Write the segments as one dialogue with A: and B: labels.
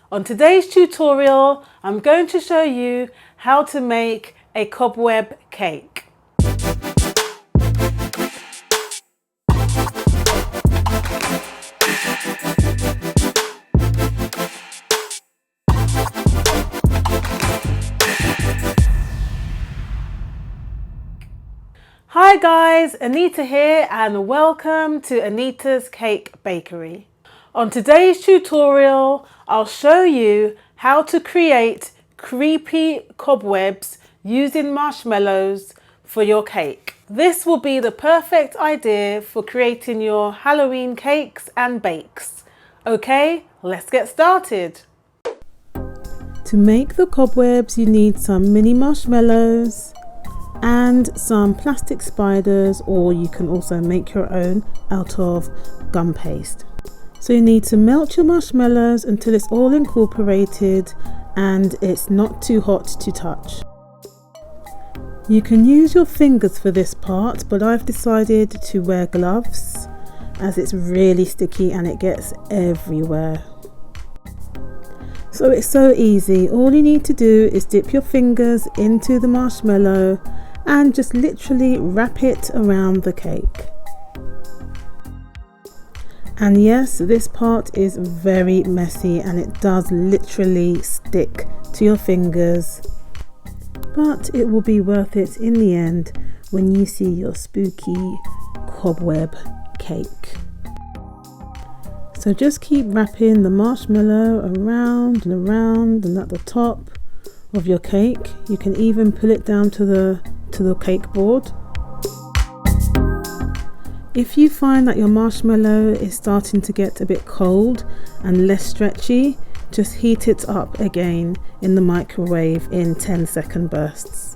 A: On today's tutorial, I'm going to show you how to make a cobweb cake. Hi guys, Anita here and welcome to Anita's Cake Bakery. On today's tutorial, I'll show you how to create creepy cobwebs using marshmallows for your cake. This will be the perfect idea for creating your Halloween cakes and bakes. Okay, let's get started. To make the cobwebs, you need some mini marshmallows and some plastic spiders, or you can also make your own out of gum paste. So you need to melt your marshmallows until it's all incorporated and it's not too hot to touch. You can use your fingers for this part, but I've decided to wear gloves as it's really sticky and it gets everywhere. So it's so easy. All you need to do is dip your fingers into the marshmallow and just literally wrap it around the cake. And yes, this part is very messy and it does literally stick to your fingers, but it will be worth it in the end when you see your spooky cobweb cake. So just keep wrapping the marshmallow around and around and at the top of your cake. You can even pull it down to the cake board. If you find that your marshmallow is starting to get a bit cold and less stretchy, just heat it up again in the microwave in 10-second bursts.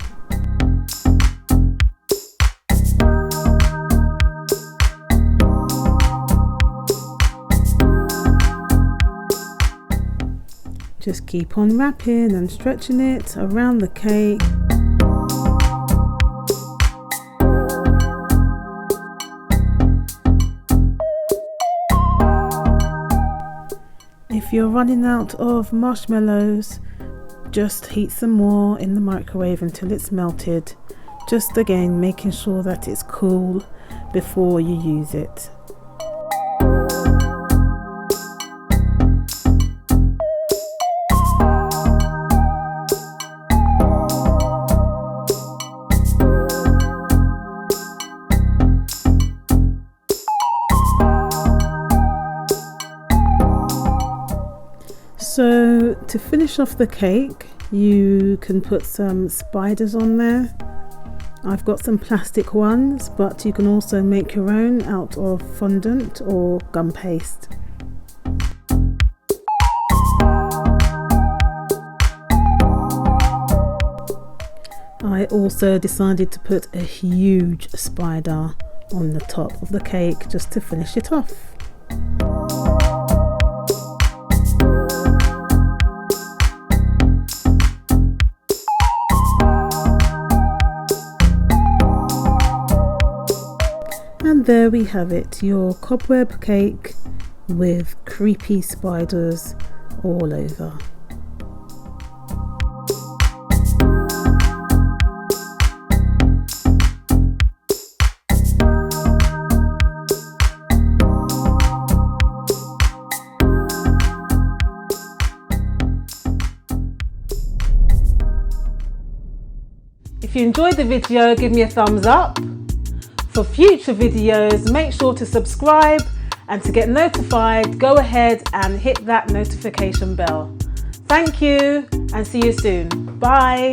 A: Just keep on wrapping and stretching it around the cake. If you're running out of marshmallows, just heat some more in the microwave until it's melted. Just again making sure that it's cool before you use it. So to finish off the cake, you can put some spiders on there. I've got some plastic ones, but you can also make your own out of fondant or gum paste. I also decided to put a huge spider on the top of the cake just to finish it off. And there we have it, your cobweb cake with creepy spiders all over. If you enjoyed the video, give me a thumbs up. For future videos, make sure to subscribe, and to get notified, go ahead and hit that notification bell. Thank you and see you soon. Bye.